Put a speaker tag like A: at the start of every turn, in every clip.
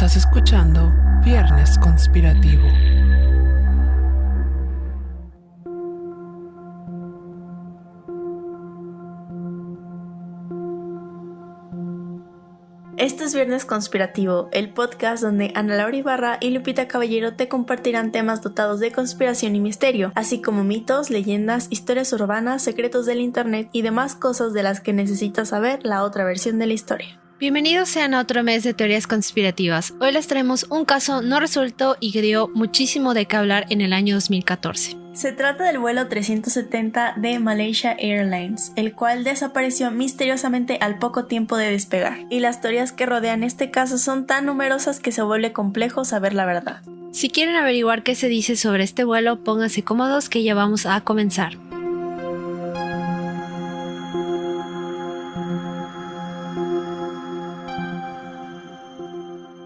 A: Estás escuchando Viernes Conspirativo.
B: Esto es Viernes Conspirativo, el podcast donde Ana Laura Ibarra y Lupita Caballero te compartirán temas dotados de conspiración y misterio, así como mitos, leyendas, historias urbanas, secretos del internet y demás cosas de las que necesitas saber la otra versión de la historia.
C: Bienvenidos sean a otro mes de teorías conspirativas. Hoy les traemos un caso no resuelto y que dio muchísimo de qué hablar en el año 2014.
B: Se trata del vuelo 370 de Malaysia Airlines, el cual desapareció misteriosamente al poco tiempo de despegar, y las teorías que rodean este caso son tan numerosas que se vuelve complejo saber la verdad.
C: Si quieren averiguar qué se dice sobre este vuelo, pónganse cómodos que ya vamos a comenzar.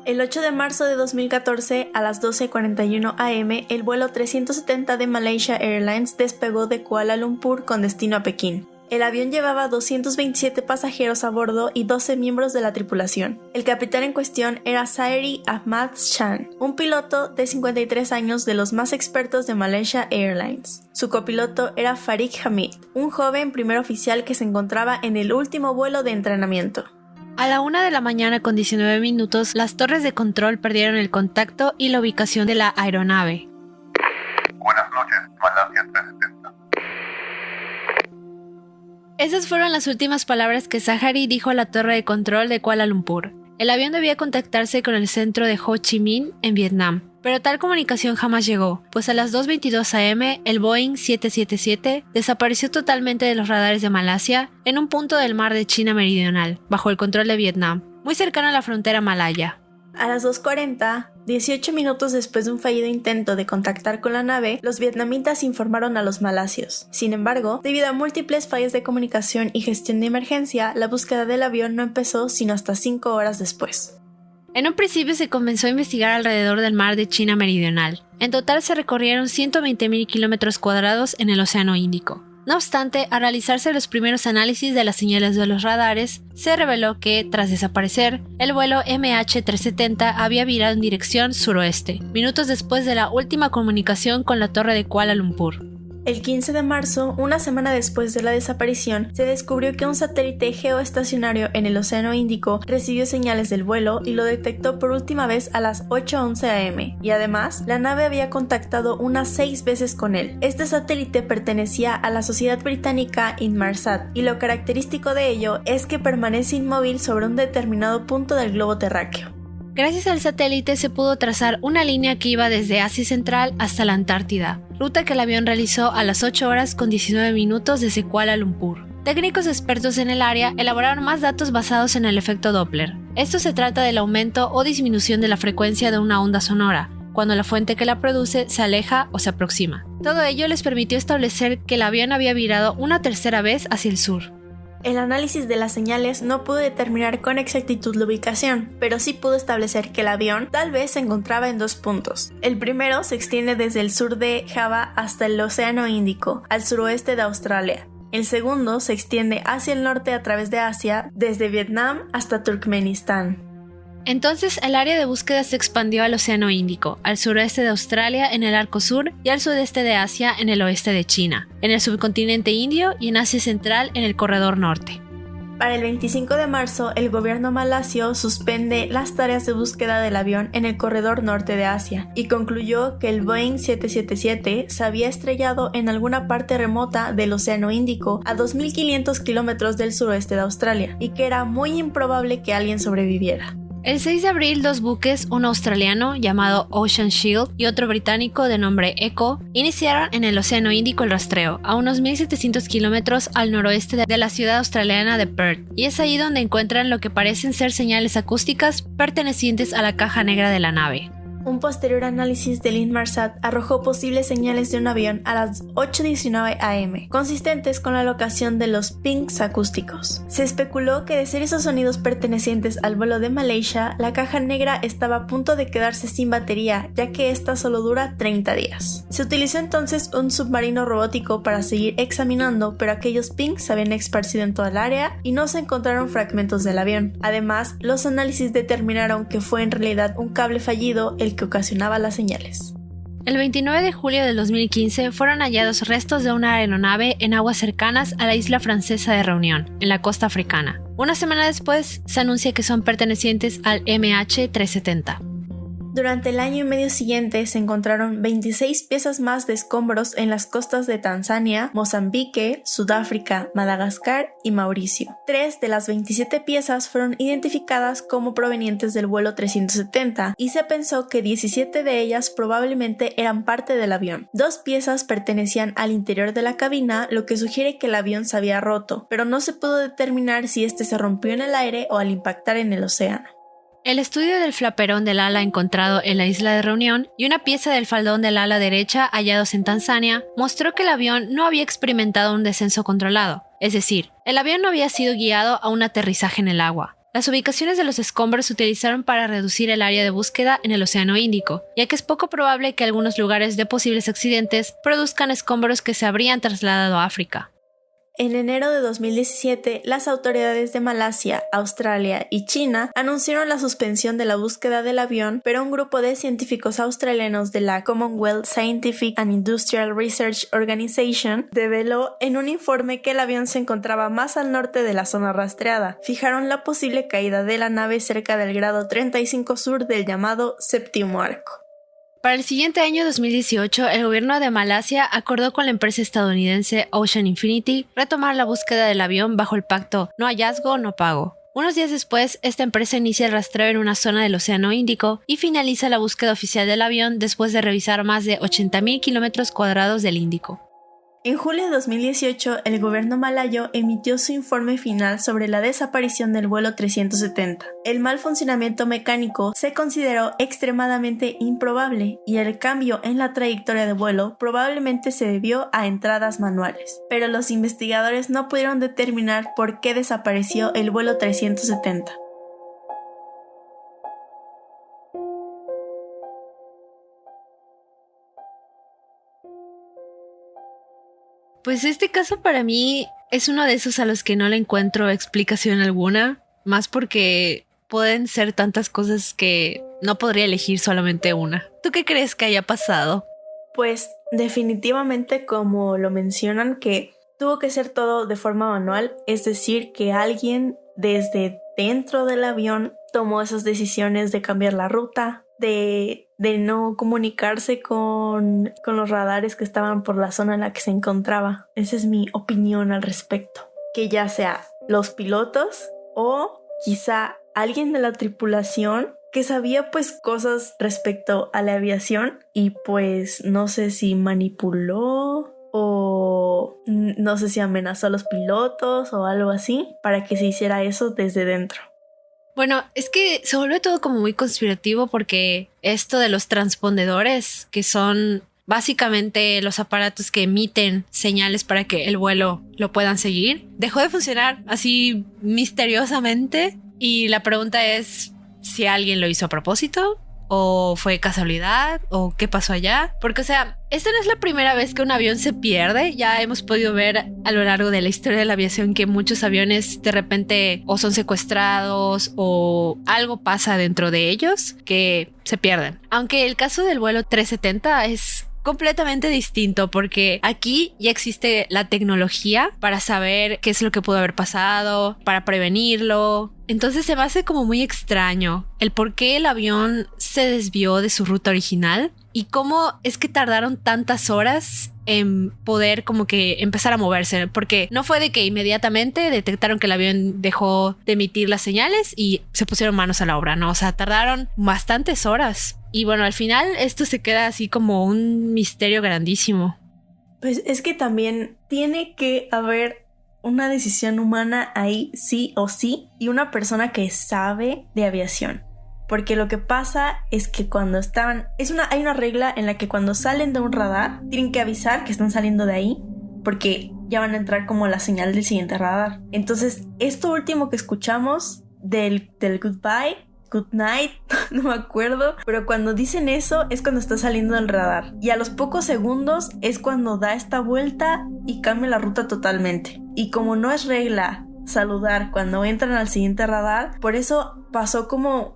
B: El 8 de marzo de 2014, a las 12:41 am, el vuelo 370 de Malaysia Airlines despegó de Kuala Lumpur con destino a Pekín. El avión llevaba 227 pasajeros a bordo y 12 miembros de la tripulación. El capitán en cuestión era Sairi Ahmad Shan, un piloto de 53 años de los más expertos de Malaysia Airlines. Su copiloto era Farid Hamid, un joven primer oficial que se encontraba en el último vuelo de entrenamiento.
C: A la 1 de la mañana con 19 minutos, las torres de control perdieron el contacto y la ubicación de la aeronave.
D: Buenas noches, Malasia 370.
C: Esas fueron las últimas palabras que Zahari dijo a la torre de control de Kuala Lumpur. El avión debía contactarse con el centro de Ho Chi Minh en Vietnam, pero tal comunicación jamás llegó, pues a las 2:22 am el Boeing 777 desapareció totalmente de los radares de Malasia en un punto del mar de China Meridional, bajo el control de Vietnam, muy cercano a la frontera malaya.
B: A las 2:40, 18 minutos después de un fallido intento de contactar con la nave, los vietnamitas informaron a los malasios. Sin embargo, debido a múltiples fallas de comunicación y gestión de emergencia, la búsqueda del avión no empezó sino hasta 5 horas después.
C: En un principio se comenzó a investigar alrededor del mar de China Meridional. En total se recorrieron 120.000 kilómetros cuadrados en el Océano Índico. No obstante, al realizarse los primeros análisis de las señales de los radares, se reveló que, tras desaparecer, el vuelo MH370 había virado en dirección suroeste, minutos después de la última comunicación con la torre de Kuala Lumpur.
B: El 15 de marzo, una semana después de la desaparición, se descubrió que un satélite geoestacionario en el Océano Índico recibió señales del vuelo y lo detectó por última vez a las 8:11 am, y además, la nave había contactado unas 6 veces con él. Este satélite pertenecía a la sociedad británica Inmarsat, y lo característico de ello es que permanece inmóvil sobre un determinado punto del globo terráqueo.
C: Gracias al satélite se pudo trazar una línea que iba desde Asia Central hasta la Antártida, ruta que el avión realizó a las 8 horas con 19 minutos desde Kuala Lumpur. Técnicos expertos en el área elaboraron más datos basados en el efecto Doppler. Esto se trata del aumento o disminución de la frecuencia de una onda sonora, cuando la fuente que la produce se aleja o se aproxima. Todo ello les permitió establecer que el avión había virado una tercera vez hacia el sur.
B: El análisis de las señales no pudo determinar con exactitud la ubicación, pero sí pudo establecer que el avión tal vez se encontraba en 2 puntos. El primero se extiende desde el sur de Java hasta el Océano Índico, al suroeste de Australia. El segundo se extiende hacia el norte a través de Asia, desde Vietnam hasta Turkmenistán.
C: Entonces el área de búsqueda se expandió al Océano Índico, al suroeste de Australia en el Arco Sur y al sudeste de Asia en el oeste de China, en el subcontinente indio y en Asia Central en el Corredor Norte.
B: Para el 25 de marzo, el gobierno malasio suspende las tareas de búsqueda del avión en el Corredor Norte de Asia y concluyó que el Boeing 777 se había estrellado en alguna parte remota del Océano Índico a 2.500 kilómetros del suroeste de Australia y que era muy improbable que alguien sobreviviera.
C: El 6 de abril, 2 buques, uno australiano llamado Ocean Shield y otro británico de nombre Echo, iniciaron en el Océano Índico el rastreo, a unos 1.700 kilómetros al noroeste de la ciudad australiana de Perth, y es ahí donde encuentran lo que parecen ser señales acústicas pertenecientes a la caja negra de la nave.
B: Un posterior análisis del Inmarsat arrojó posibles señales de un avión a las 8:19 am, consistentes con la locación de los pings acústicos. Se especuló que de ser esos sonidos pertenecientes al vuelo de Malaysia, la caja negra estaba a punto de quedarse sin batería, ya que esta solo dura 30 días. Se utilizó entonces un submarino robótico para seguir examinando, pero aquellos pings se habían esparcido en toda el área y no se encontraron fragmentos del avión. Además, los análisis determinaron que fue en realidad un cable fallido el que ocasionaba las señales.
C: El 29 de julio del 2015 fueron hallados restos de una aeronave en aguas cercanas a la isla francesa de Reunión, en la costa africana. Una semana después, se anuncia que son pertenecientes al MH370.
B: Durante el año y medio siguiente se encontraron 26 piezas más de escombros en las costas de Tanzania, Mozambique, Sudáfrica, Madagascar y Mauricio. 3 de las 27 piezas fueron identificadas como provenientes del vuelo 370 y se pensó que 17 de ellas probablemente eran parte del avión. 2 piezas pertenecían al interior de la cabina, lo que sugiere que el avión se había roto, pero no se pudo determinar si este se rompió en el aire o al impactar en el océano.
C: El estudio del flaperón del ala encontrado en la isla de Reunión y una pieza del faldón del ala derecha hallados en Tanzania mostró que el avión no había experimentado un descenso controlado, es decir, el avión no había sido guiado a un aterrizaje en el agua. Las ubicaciones de los escombros se utilizaron para reducir el área de búsqueda en el Océano Índico, ya que es poco probable que algunos lugares de posibles accidentes produzcan escombros que se habrían trasladado a África.
B: En enero de 2017, las autoridades de Malasia, Australia y China anunciaron la suspensión de la búsqueda del avión, pero un grupo de científicos australianos de la Commonwealth Scientific and Industrial Research Organization develó en un informe que el avión se encontraba más al norte de la zona rastreada. Fijaron la posible caída de la nave cerca del grado 35 sur del llamado séptimo arco.
C: Para el siguiente año 2018, el gobierno de Malasia acordó con la empresa estadounidense Ocean Infinity retomar la búsqueda del avión bajo el pacto No hallazgo, no pago. Unos días después, esta empresa inicia el rastreo en una zona del Océano Índico y finaliza la búsqueda oficial del avión después de revisar más de 80.000 kilómetros cuadrados del Índico.
B: En julio de 2018, el gobierno malayo emitió su informe final sobre la desaparición del vuelo 370. El mal funcionamiento mecánico se consideró extremadamente improbable y el cambio en la trayectoria de vuelo probablemente se debió a entradas manuales. Pero los investigadores no pudieron determinar por qué desapareció el vuelo 370.
C: Pues este caso para mí es uno de esos a los que no le encuentro explicación alguna, más porque pueden ser tantas cosas que no podría elegir solamente una. ¿Tú qué crees que haya pasado?
B: Pues definitivamente, como lo mencionan, que tuvo que ser todo de forma manual, es decir, que alguien desde dentro del avión tomó esas decisiones de cambiar la ruta, de no comunicarse con los radares que estaban por la zona en la que se encontraba. Esa es mi opinión al respecto. Que ya sea los pilotos o quizá alguien de la tripulación que sabía pues cosas respecto a la aviación y pues no sé si manipuló o no sé si amenazó a los pilotos o algo así para que se hiciera eso desde dentro.
C: Bueno, es que se vuelve todo como muy conspirativo porque esto de los transpondedores, que son básicamente los aparatos que emiten señales para que el vuelo lo puedan seguir, dejó de funcionar así misteriosamente y la pregunta es si alguien lo hizo a propósito o fue casualidad o qué pasó allá, porque o sea, esta no es la primera vez que un avión se pierde. Ya hemos podido ver a lo largo de la historia de la aviación que muchos aviones de repente o son secuestrados o algo pasa dentro de ellos que se pierden, aunque el caso del vuelo 370 es completamente distinto porque aquí ya existe la tecnología para saber qué es lo que pudo haber pasado, para prevenirlo. Entonces se me hace como muy extraño el por qué el avión se desvió de su ruta original y cómo es que tardaron tantas horas en poder como que empezar a moverse, porque no fue de que inmediatamente detectaron que el avión dejó de emitir las señales y se pusieron manos a la obra, ¿no? O sea, tardaron bastantes horas. Y bueno, al final esto se queda así como un misterio grandísimo.
B: Pues es que también tiene que haber una decisión humana ahí sí o sí y una persona que sabe de aviación. porque lo que pasa es que cuando hay una regla en la que cuando salen de un radar tienen que avisar que están saliendo de ahí, porque ya van a entrar como la señal del siguiente radar. Entonces, esto último que escuchamos del goodbye, good night, no me acuerdo, pero cuando dicen eso es cuando está saliendo del radar, y a los pocos segundos es cuando da esta vuelta y cambia la ruta totalmente. Y como no es regla saludar cuando entran al siguiente radar, por eso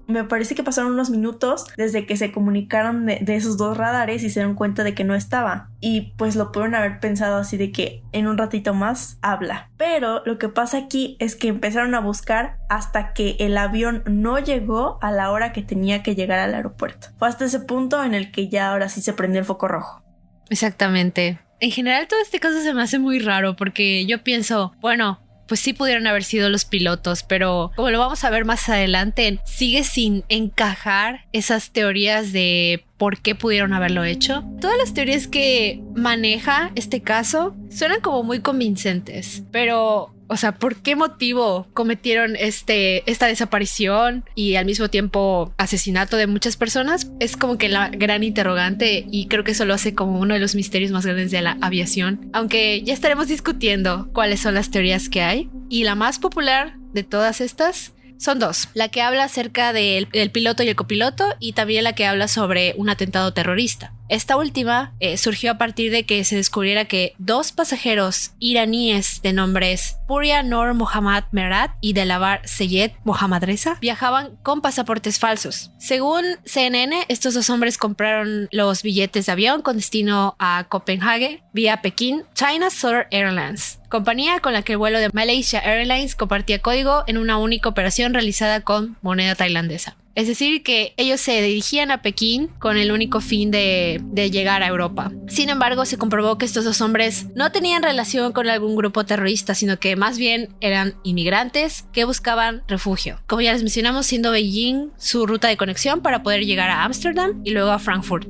B: me parece que pasaron unos minutos desde que se comunicaron de esos dos radares y se dieron cuenta de que no estaba, y pues lo pudieron haber pensado así de que en un ratito más habla. Pero lo que pasa aquí es que empezaron a buscar hasta que el avión no llegó a la hora que tenía que llegar al aeropuerto. Fue hasta ese punto en el que ya ahora sí se prendió el foco rojo.
C: Exactamente. En general todo este caso se me hace muy raro porque yo pienso, bueno, pues sí pudieron haber sido los pilotos, pero como lo vamos a ver más adelante, sigue sin encajar esas teorías de por qué pudieron haberlo hecho. Todas las teorías que maneja este caso suenan como muy convincentes, pero, o sea, ¿por qué motivo cometieron esta desaparición y al mismo tiempo asesinato de muchas personas? Es como que la gran interrogante, y creo que eso lo hace como uno de los misterios más grandes de la aviación, aunque ya estaremos discutiendo cuáles son las teorías que hay. Y la más popular de todas estas son dos: la que habla acerca del piloto y el copiloto, y también la que habla sobre un atentado terrorista. Esta última surgió a partir de que se descubriera que dos pasajeros iraníes de nombres Puria Noor Mohammad Merad y Delabar Seyed Mohammad Reza viajaban con pasaportes falsos. Según CNN, estos dos hombres compraron los billetes de avión con destino a Copenhague vía Pekín China Southern Airlines, compañía con la que el vuelo de Malaysia Airlines compartía código en una única operación realizada con moneda tailandesa. Es decir, que ellos se dirigían a Pekín con el único fin de llegar a Europa. Sin embargo, se comprobó que estos dos hombres no tenían relación con algún grupo terrorista, sino que más bien eran inmigrantes que buscaban refugio. Como ya les mencionamos, siendo Beijing su ruta de conexión para poder llegar a Ámsterdam y luego a Frankfurt.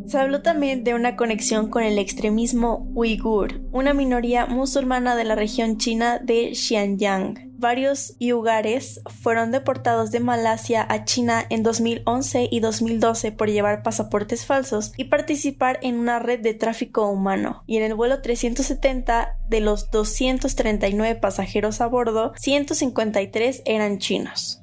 B: Se habló también de una conexión con el extremismo uigur, una minoría musulmana de la región china de Xinjiang. Varios uigares fueron deportados de Malasia a China en 2011 y 2012 por llevar pasaportes falsos y participar en una red de tráfico humano. Y en el vuelo 370, de los 239 pasajeros a bordo, 153 eran chinos.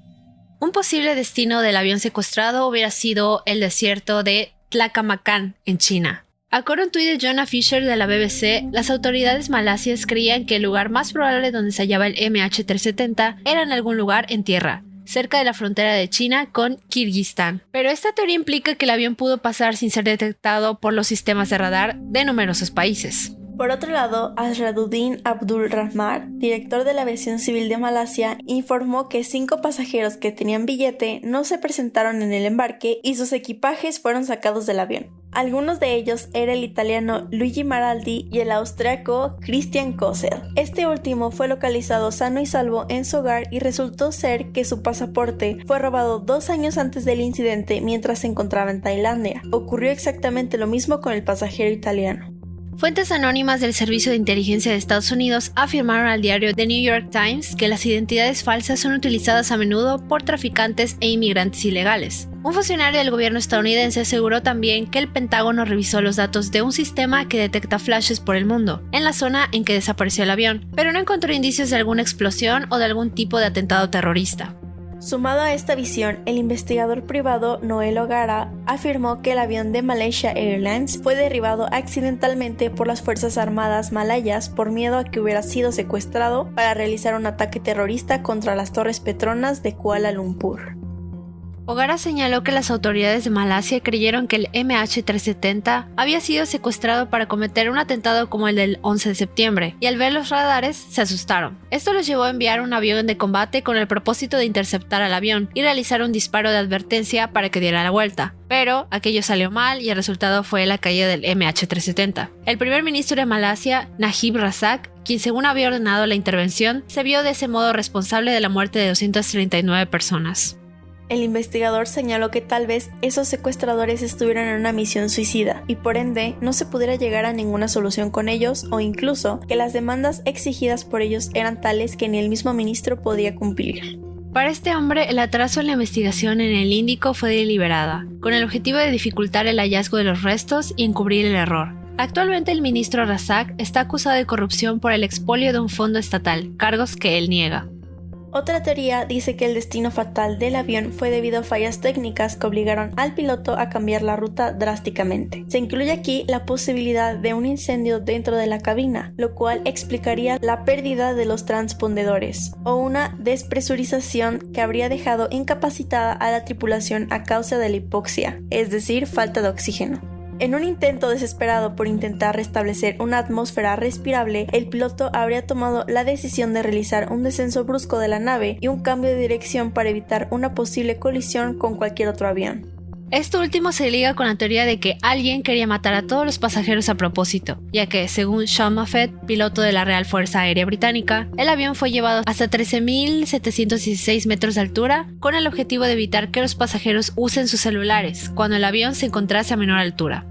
C: Un posible destino del avión secuestrado hubiera sido el desierto de Tlacamacán, en China. Acorde a un tuit de Jonah Fisher de la BBC, las autoridades malasias creían que el lugar más probable donde se hallaba el MH370 era en algún lugar en tierra, cerca de la frontera de China con Kirguistán. Pero esta teoría implica que el avión pudo pasar sin ser detectado por los sistemas de radar de numerosos países.
B: Por otro lado, Asraduddin Abdul Rahman, director de la aviación civil de Malasia, informó que 5 pasajeros que tenían billete no se presentaron en el embarque y sus equipajes fueron sacados del avión. Algunos de ellos era el italiano Luigi Maraldi y el austriaco Christian Kossel. Este último fue localizado sano y salvo en su hogar y resultó ser que su pasaporte fue robado 2 años antes del incidente mientras se encontraba en Tailandia. Ocurrió exactamente lo mismo con el pasajero italiano.
C: Fuentes anónimas del Servicio de Inteligencia de Estados Unidos afirmaron al diario The New York Times que las identidades falsas son utilizadas a menudo por traficantes e inmigrantes ilegales. Un funcionario del gobierno estadounidense aseguró también que el Pentágono revisó los datos de un sistema que detecta flashes por el mundo, en la zona en que desapareció el avión, pero no encontró indicios de alguna explosión o de algún tipo de atentado terrorista.
B: Sumado a esta visión, el investigador privado Noel O'Gara afirmó que el avión de Malaysia Airlines fue derribado accidentalmente por las Fuerzas Armadas malayas por miedo a que hubiera sido secuestrado para realizar un ataque terrorista contra las Torres Petronas de Kuala Lumpur.
C: O'Gara señaló que las autoridades de Malasia creyeron que el MH370 había sido secuestrado para cometer un atentado como el del 11 de septiembre, y al ver los radares se asustaron. Esto los llevó a enviar un avión de combate con el propósito de interceptar al avión y realizar un disparo de advertencia para que diera la vuelta. Pero aquello salió mal y el resultado fue la caída del MH370. El primer ministro de Malasia, Najib Razak, quien según había ordenado la intervención, se vio de ese modo responsable de la muerte de 239 personas.
B: El investigador señaló que tal vez esos secuestradores estuvieran en una misión suicida y por ende no se pudiera llegar a ninguna solución con ellos, o incluso que las demandas exigidas por ellos eran tales que ni el mismo ministro podía cumplir.
C: Para este hombre, el atraso en la investigación en el Índico fue deliberada, con el objetivo de dificultar el hallazgo de los restos y encubrir el error. Actualmente el ministro Razak está acusado de corrupción por el expolio de un fondo estatal, cargos que él niega.
B: Otra teoría dice que el destino fatal del avión fue debido a fallas técnicas que obligaron al piloto a cambiar la ruta drásticamente. Se incluye aquí la posibilidad de un incendio dentro de la cabina, lo cual explicaría la pérdida de los transpondedores, o una despresurización que habría dejado incapacitada a la tripulación a causa de la hipoxia, es decir, falta de oxígeno. En un intento desesperado por intentar restablecer una atmósfera respirable, el piloto habría tomado la decisión de realizar un descenso brusco de la nave y un cambio de dirección para evitar una posible colisión con cualquier otro avión.
C: Esto último se liga con la teoría de que alguien quería matar a todos los pasajeros a propósito, ya que, según Sean Moffett, piloto de la Real Fuerza Aérea Británica, el avión fue llevado hasta 13.716 metros de altura con el objetivo de evitar que los pasajeros usen sus celulares cuando el avión se encontrase a menor altura.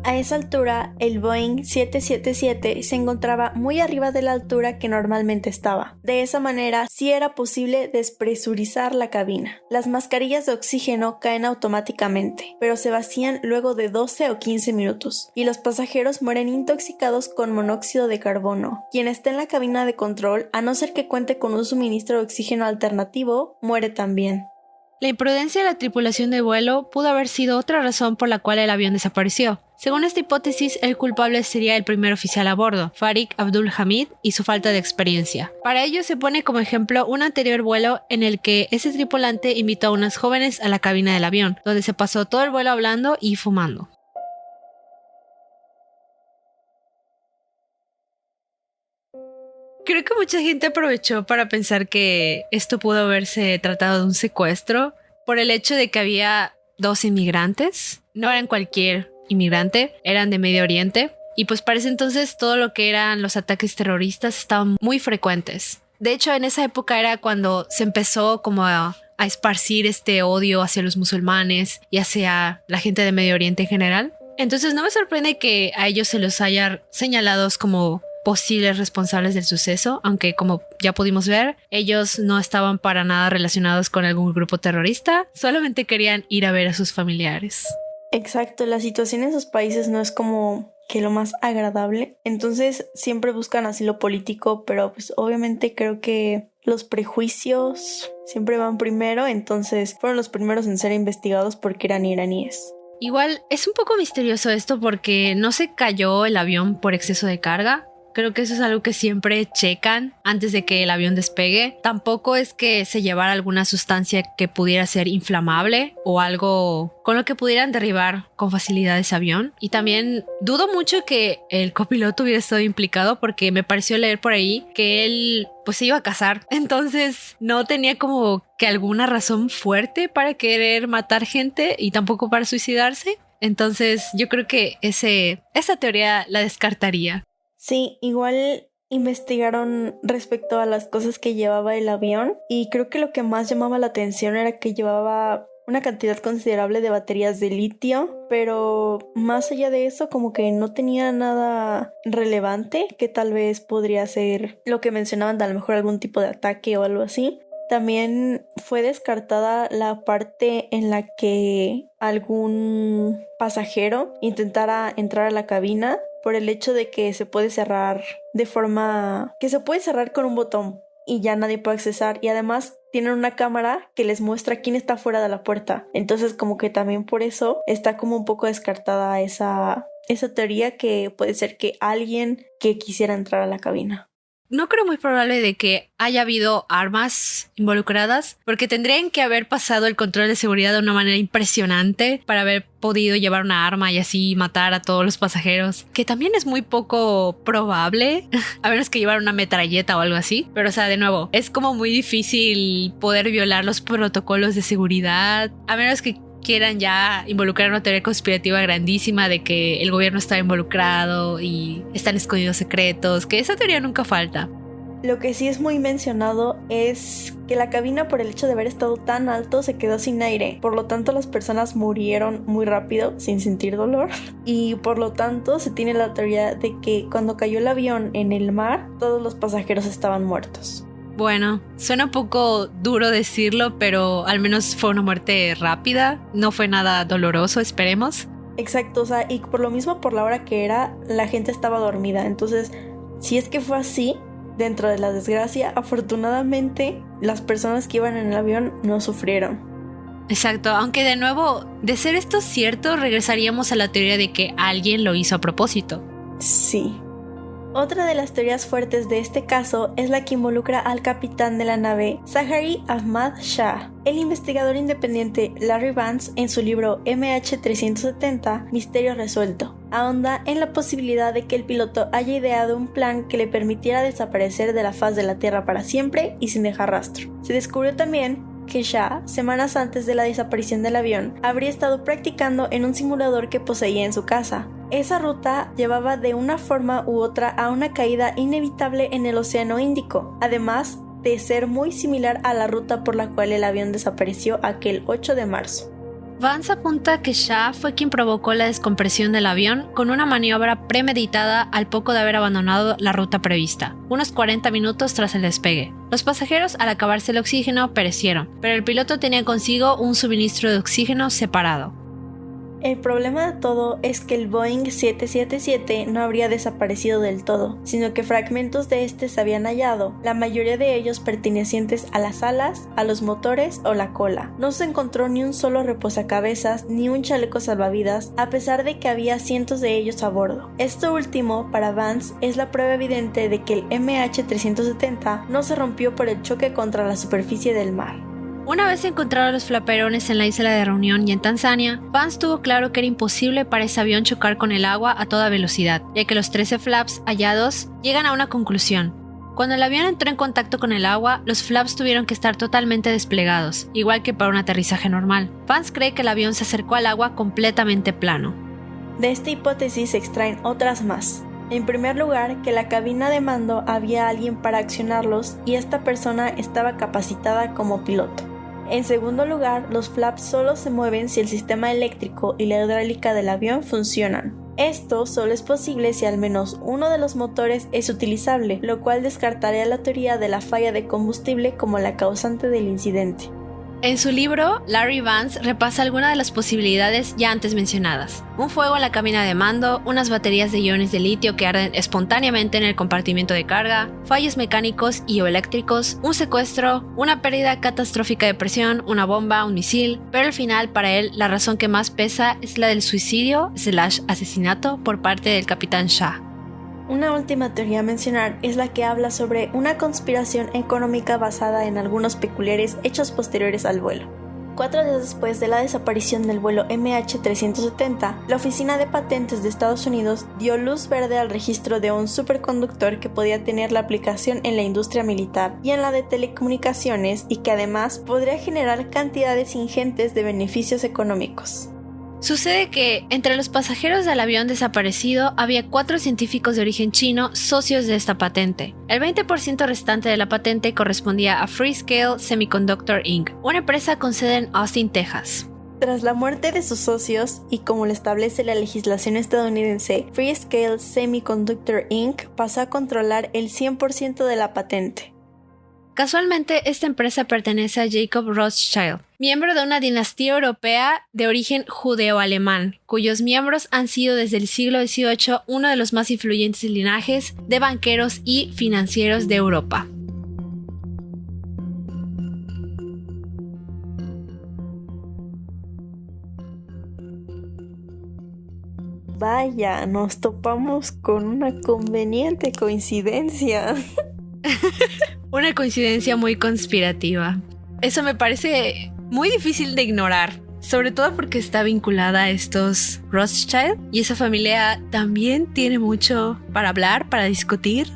B: A esa altura, el Boeing 777 se encontraba muy arriba de la altura que normalmente estaba. De esa manera, sí era posible despresurizar la cabina. Las mascarillas de oxígeno caen automáticamente, pero se vacían luego de 12 o 15 minutos, y los pasajeros mueren intoxicados con monóxido de carbono. Quien esté en la cabina de control, a no ser que cuente con un suministro de oxígeno alternativo, muere también.
C: La imprudencia de la tripulación de vuelo pudo haber sido otra razón por la cual el avión desapareció. Según esta hipótesis, el culpable sería el primer oficial a bordo, Farid Abdul Hamid, y su falta de experiencia. Para ello se pone como ejemplo un anterior vuelo en el que ese tripulante invitó a unas jóvenes a la cabina del avión, donde se pasó todo el vuelo hablando y fumando. Creo que mucha gente aprovechó para pensar que esto pudo haberse tratado de un secuestro por el hecho de que había 2 inmigrantes. No eran cualquier inmigrante, eran de Medio Oriente. Y pues para ese entonces todo lo que eran los ataques terroristas estaban muy frecuentes. De hecho, en esa época era cuando se empezó como a esparcir este odio hacia los musulmanes y hacia la gente de Medio Oriente en general. Entonces no me sorprende que a ellos se los haya señalados como posibles responsables del suceso, aunque como ya pudimos ver, ellos no estaban para nada relacionados con algún grupo terrorista, solamente querían ir a ver a sus familiares.
B: Exacto, la situación en esos países no es como que lo más agradable, entonces siempre buscan asilo político, pero pues obviamente creo que los prejuicios siempre van primero, entonces fueron los primeros en ser investigados porque eran iraníes.
C: Igual es un poco misterioso esto porque no se cayó el avión por exceso de carga. Creo que eso es algo que siempre checan antes de que el avión despegue. Tampoco es que se llevara alguna sustancia que pudiera ser inflamable o algo con lo que pudieran derribar con facilidad ese avión. Y también dudo mucho que el copiloto hubiera estado implicado porque me pareció leer por ahí que él pues se iba a casar. Entonces no tenía como que alguna razón fuerte para querer matar gente y tampoco para suicidarse. Entonces yo creo que esa teoría la descartaría.
B: Sí, igual investigaron respecto a las cosas que llevaba el avión y creo que lo que más llamaba la atención era que llevaba una cantidad considerable de baterías de litio, pero más allá de eso como que no tenía nada relevante que tal vez podría ser lo que mencionaban de a lo mejor algún tipo de ataque o algo así. También fue descartada la parte en la que algún pasajero intentara entrar a la cabina por el hecho de que se puede cerrar de forma que se puede cerrar con un botón y ya nadie puede accesar, y además tienen una cámara que les muestra quién está fuera de la puerta, entonces como que también por eso está como un poco descartada esa teoría que puede ser que alguien que quisiera entrar a la cabina.
C: No creo muy probable de que haya habido armas involucradas, porque tendrían que haber pasado el control de seguridad de una manera impresionante para haber podido llevar una arma y así matar a todos los pasajeros, que también es muy poco probable, a menos que llevar una metralleta o algo así. Pero o sea, de nuevo, es como muy difícil poder violar los protocolos de seguridad, a menos que quieran ya involucrar una teoría conspirativa grandísima de que el gobierno está involucrado y están escondidos secretos, que esa teoría nunca falta.
B: Lo que sí es muy mencionado es que la cabina, por el hecho de haber estado tan alto, se quedó sin aire. Por lo tanto, las personas murieron muy rápido, sin sentir dolor. Y por lo tanto, se tiene la teoría de que cuando cayó el avión en el mar, todos los pasajeros estaban muertos.
C: Bueno, suena un poco duro decirlo, pero al menos fue una muerte rápida, no fue nada doloroso, esperemos.
B: Exacto, o sea, y por lo mismo, por la hora que era, la gente estaba dormida. Entonces, si es que fue así, dentro de la desgracia, afortunadamente, las personas que iban en el avión no sufrieron.
C: Exacto, aunque de nuevo, de ser esto cierto, regresaríamos a la teoría de que alguien lo hizo a propósito.
B: Sí. Otra de las teorías fuertes de este caso es la que involucra al capitán de la nave, Zahari Ahmad Shah. El investigador independiente Larry Vance, en su libro MH370, Misterio Resuelto, ahonda en la posibilidad de que el piloto haya ideado un plan que le permitiera desaparecer de la faz de la Tierra para siempre y sin dejar rastro. Se descubrió también que Shah, semanas antes de la desaparición del avión, habría estado practicando en un simulador que poseía en su casa. Esa ruta llevaba de una forma u otra a una caída inevitable en el Océano Índico, además de ser muy similar a la ruta por la cual el avión desapareció aquel 8 de marzo.
C: Vance apunta que Shah fue quien provocó la descompresión del avión con una maniobra premeditada al poco de haber abandonado la ruta prevista, unos 40 minutos tras el despegue. Los pasajeros, al acabarse el oxígeno, perecieron, pero el piloto tenía consigo un suministro de oxígeno separado.
B: El problema de todo es que el Boeing 777 no habría desaparecido del todo, sino que fragmentos de este se habían hallado, la mayoría de ellos pertenecientes a las alas, a los motores o la cola. No se encontró ni un solo reposacabezas ni un chaleco salvavidas, a pesar de que había cientos de ellos a bordo. Esto último, para Vance, es la prueba evidente de que el MH370 no se rompió por el choque contra la superficie del mar.
C: Una vez encontrados los flaperones en la isla de Reunión y en Tanzania, Vance tuvo claro que era imposible para ese avión chocar con el agua a toda velocidad, ya que los 13 flaps hallados llegan a una conclusión. Cuando el avión entró en contacto con el agua, los flaps tuvieron que estar totalmente desplegados, igual que para un aterrizaje normal. Vance cree que el avión se acercó al agua completamente plano.
B: De esta hipótesis se extraen otras más. En primer lugar, que la cabina de mando había alguien para accionarlos y esta persona estaba capacitada como piloto. En segundo lugar, los flaps solo se mueven si el sistema eléctrico y la hidráulica del avión funcionan. Esto solo es posible si al menos uno de los motores es utilizable, lo cual descartaría la teoría de la falla de combustible como la causante del incidente.
C: En su libro, Larry Vance repasa algunas de las posibilidades ya antes mencionadas. Un fuego en la cabina de mando, unas baterías de iones de litio que arden espontáneamente en el compartimento de carga, fallos mecánicos y o eléctricos, un secuestro, una pérdida catastrófica de presión, una bomba, un misil, pero al final para él la razón que más pesa es la del suicidio/asesinato por parte del capitán Shah.
B: Una última teoría a mencionar es la que habla sobre una conspiración económica basada en algunos peculiares hechos posteriores al vuelo. 4 días después de la desaparición del vuelo MH370, la Oficina de Patentes de Estados Unidos dio luz verde al registro de un superconductor que podía tener la aplicación en la industria militar y en la de telecomunicaciones y que además podría generar cantidades ingentes de beneficios económicos.
C: Sucede que entre los pasajeros del avión desaparecido había 4 científicos de origen chino socios de esta patente. El 20% restante de la patente correspondía a Freescale Semiconductor Inc., una empresa con sede en Austin, Texas.
B: Tras la muerte de sus socios, y como lo establece la legislación estadounidense, Freescale Semiconductor Inc. pasó a controlar el 100% de la patente.
C: Casualmente, esta empresa pertenece a Jacob Rothschild, miembro de una dinastía europea de origen judeo-alemán, cuyos miembros han sido desde el siglo XVIII uno de los más influyentes linajes de banqueros y financieros de Europa.
B: Vaya, nos topamos con una conveniente coincidencia.
C: Una coincidencia muy conspirativa. Eso me parece muy difícil de ignorar, sobre todo porque está vinculada a estos Rothschild y esa familia también tiene mucho para hablar, para discutir.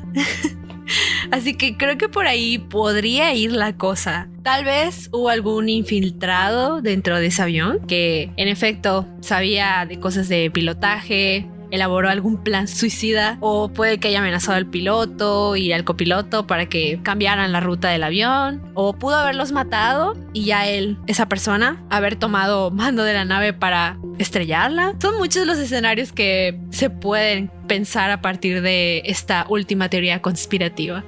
C: Así que creo que por ahí podría ir la cosa. Tal vez hubo algún infiltrado dentro de ese avión que en efecto sabía de cosas de pilotaje, elaboró algún plan suicida o puede que haya amenazado al piloto y al copiloto para que cambiaran la ruta del avión, o pudo haberlos matado y ya él, esa persona, haber tomado mando de la nave para estrellarla. Son muchos los escenarios que se pueden pensar a partir de esta última teoría conspirativa.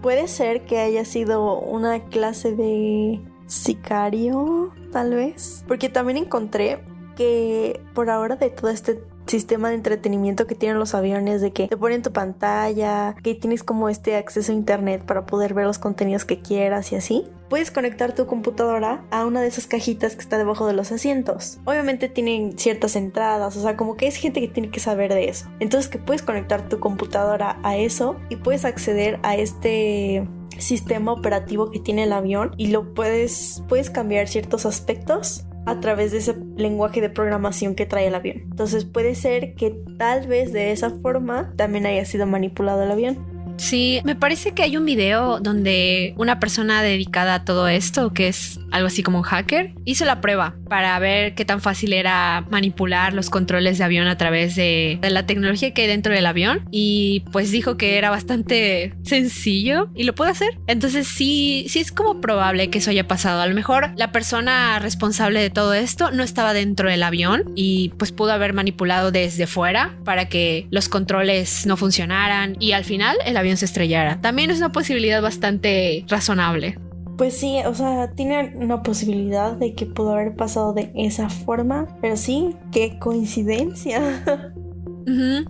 B: Puede ser que haya sido una clase de sicario, tal vez. Porque también encontré que por ahora de todo este sistema de entretenimiento que tienen los aviones, de que te ponen tu pantalla, que tienes como este acceso a internet para poder ver los contenidos que quieras y así, puedes conectar tu computadora a una de esas cajitas que está debajo de los asientos. Obviamente tienen ciertas entradas, o sea, como que es gente que tiene que saber de eso. Entonces que puedes conectar tu computadora a eso y puedes acceder a este sistema operativo que tiene el avión y lo puedes cambiar ciertos aspectos a través de ese lenguaje de programación que trae el avión. Entonces puede ser que tal vez de esa forma también haya sido manipulado el avión.
C: Sí, me parece que hay un video donde una persona dedicada a todo esto, que es algo así como un hacker, hizo la prueba para ver qué tan fácil era manipular los controles de avión a través de la tecnología que hay dentro del avión, y pues dijo que era bastante sencillo y lo puede hacer. Entonces sí es como probable que eso haya pasado. A lo mejor la persona responsable de todo esto no estaba dentro del avión y pues pudo haber manipulado desde fuera para que los controles no funcionaran y al final el avión se estrellara. También es una posibilidad bastante razonable.
B: Pues sí, o sea, tiene una posibilidad de que pudo haber pasado de esa forma, pero sí, qué coincidencia.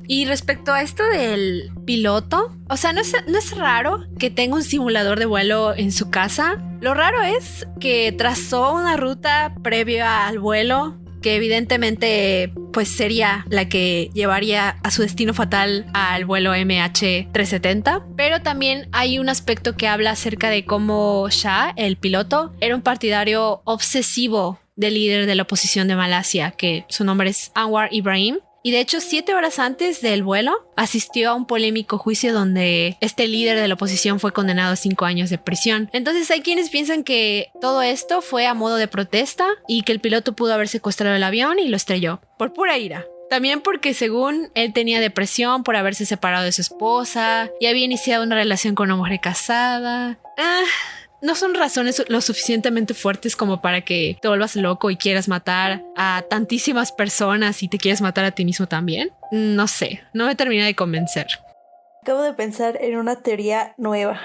C: Y respecto a esto del piloto, o sea, no es raro que tenga un simulador de vuelo en su casa. Lo raro es que trazó una ruta previa al vuelo que evidentemente pues sería la que llevaría a su destino fatal al vuelo MH370, pero también hay un aspecto que habla acerca de cómo Shah, el piloto, era un partidario obsesivo del líder de la oposición de Malasia, que su nombre es Anwar Ibrahim. Y de hecho, 7 horas antes del vuelo, asistió a un polémico juicio donde este líder de la oposición fue condenado a 5 años de prisión. Entonces hay quienes piensan que todo esto fue a modo de protesta y que el piloto pudo haber secuestrado el avión y lo estrelló por pura ira. También porque según él tenía depresión por haberse separado de su esposa y había iniciado una relación con una mujer casada. No son razones lo suficientemente fuertes como para que te vuelvas loco y quieras matar a tantísimas personas y te quieras matar a ti mismo también. No sé, no me termina de convencer.
B: Acabo de pensar en una teoría nueva.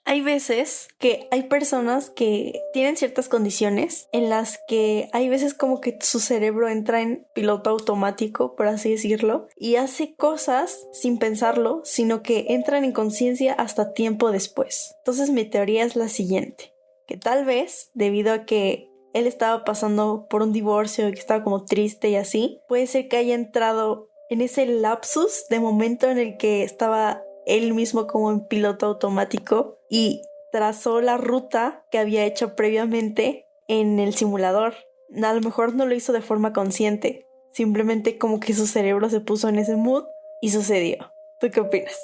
B: Hay veces que hay personas que tienen ciertas condiciones en las que hay veces como que su cerebro entra en piloto automático, por así decirlo, y hace cosas sin pensarlo, sino que entran en conciencia hasta tiempo después. Entonces mi teoría es la siguiente, que tal vez debido a que él estaba pasando por un divorcio y que estaba como triste y así, puede ser que haya entrado en ese lapsus de momento en el que estaba él mismo como en piloto automático y trazó la ruta que había hecho previamente en el simulador. A lo mejor no lo hizo de forma consciente, simplemente como que su cerebro se puso en ese mood y sucedió. ¿Tú qué opinas?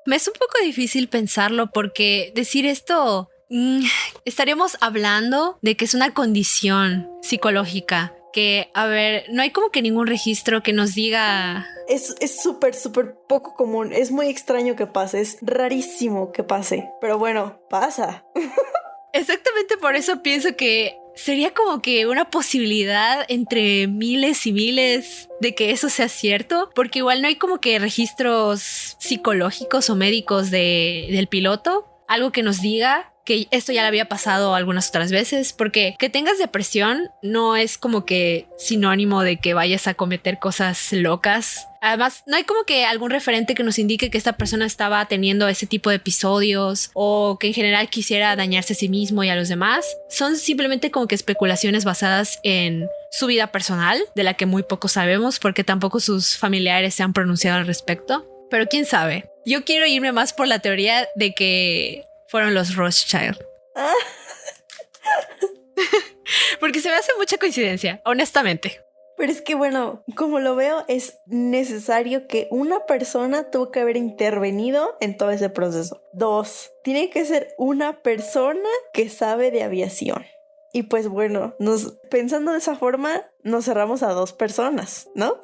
C: Me es un poco difícil pensarlo porque decir esto estaríamos hablando de que es una condición psicológica que, a ver, no hay como que ningún registro que nos diga.
B: Es súper poco común, es muy extraño que pase, es rarísimo que pase, pero bueno, pasa.
C: Exactamente por eso pienso que sería como que una posibilidad entre miles y miles de que eso sea cierto, porque igual no hay como que registros psicológicos o médicos del piloto, algo que nos diga que esto ya le había pasado algunas otras veces, porque que tengas depresión no es como que sinónimo de que vayas a cometer cosas locas. Además, no hay como que algún referente que nos indique que esta persona estaba teniendo ese tipo de episodios o que en general quisiera dañarse a sí mismo y a los demás. Son simplemente como que especulaciones basadas en su vida personal, de la que muy poco sabemos porque tampoco sus familiares se han pronunciado al respecto. Pero quién sabe. Yo quiero irme más por la teoría de que fueron los Rothschild. Porque se me hace mucha coincidencia, honestamente.
B: Pero es que bueno, como lo veo, es necesario que una persona tuvo que haber intervenido en todo ese proceso. 2, tiene que ser una persona que sabe de aviación. Y pues bueno, pensando de esa forma, nos cerramos a 2 personas, ¿no?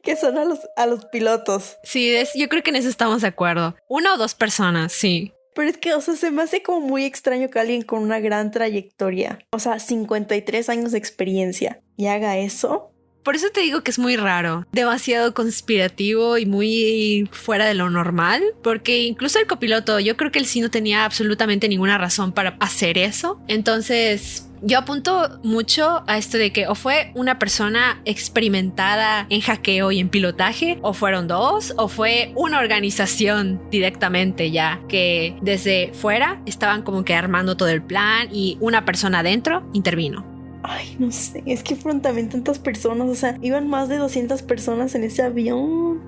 B: Que son a los pilotos.
C: Sí, yo creo que en eso estamos de acuerdo. 1 o 2 personas, sí.
B: Pero es que, o sea, se me hace como muy extraño que alguien con una gran trayectoria, o sea, 53 años de experiencia y haga eso.
C: Por eso te digo que es muy raro, demasiado conspirativo y muy fuera de lo normal, porque incluso el copiloto, yo creo que él sí no tenía absolutamente ninguna razón para hacer eso. Entonces, yo apunto mucho a esto de que o fue una persona experimentada en hackeo y en pilotaje, o fueron dos, o fue una organización directamente ya, que desde fuera estaban como que armando todo el plan y una persona adentro intervino.
B: Ay, no sé, es que fueron también tantas personas, o sea, iban más de 200 personas en ese avión.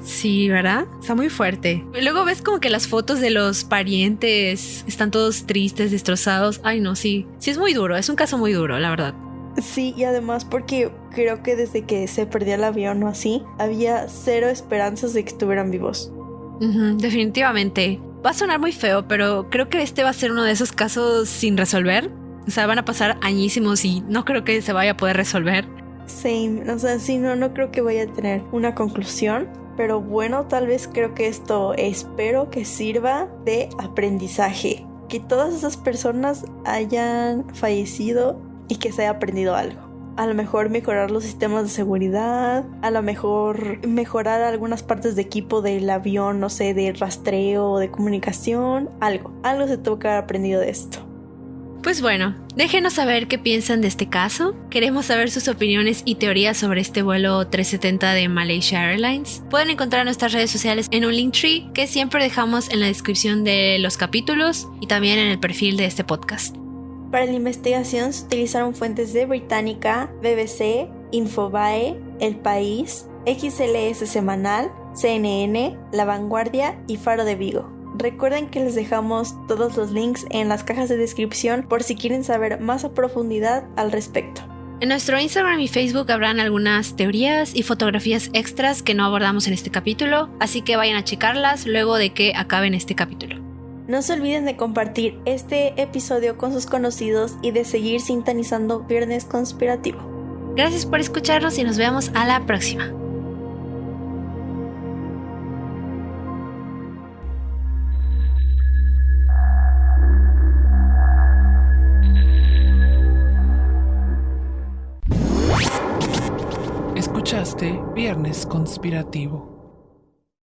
C: Sí, ¿verdad? Está muy fuerte. Y luego ves como que las fotos de los parientes están todos tristes, destrozados. Ay, no, sí. Sí es muy duro, es un caso muy duro, la verdad.
B: Sí, y además porque creo que desde que se perdió el avión o así, había cero esperanzas de que estuvieran vivos.
C: Definitivamente. Va a sonar muy feo, pero creo que este va a ser uno de esos casos sin resolver. O sea, van a pasar añísimos y no creo que se vaya a poder resolver.
B: Same, o sea, sí, no creo que vaya a tener una conclusión. Pero bueno, tal vez creo que esto espero que sirva de aprendizaje. Que todas esas personas hayan fallecido y que se haya aprendido algo. A lo mejor mejorar los sistemas de seguridad, a lo mejor mejorar algunas partes de equipo del avión, no sé, de rastreo, de comunicación, algo se tuvo que haber aprendido de esto.
C: Pues bueno, déjenos saber qué piensan de este caso. Queremos saber sus opiniones y teorías sobre este vuelo 370 de Malaysia Airlines. Pueden encontrar nuestras redes sociales en un Linktree que siempre dejamos en la descripción de los capítulos y también en el perfil de este podcast.
B: Para la investigación se utilizaron fuentes de Británica, BBC, Infobae, El País, XLS Semanal, CNN, La Vanguardia y Faro de Vigo. Recuerden que les dejamos todos los links en las cajas de descripción por si quieren saber más a profundidad al respecto.
C: En nuestro Instagram y Facebook habrán algunas teorías y fotografías extras que no abordamos en este capítulo, así que vayan a checarlas luego de que acaben este capítulo.
B: No se olviden de compartir este episodio con sus conocidos y de seguir sintonizando Viernes Conspirativo.
C: Gracias por escucharnos y nos vemos a la próxima.
A: Escuchaste Viernes Conspirativo.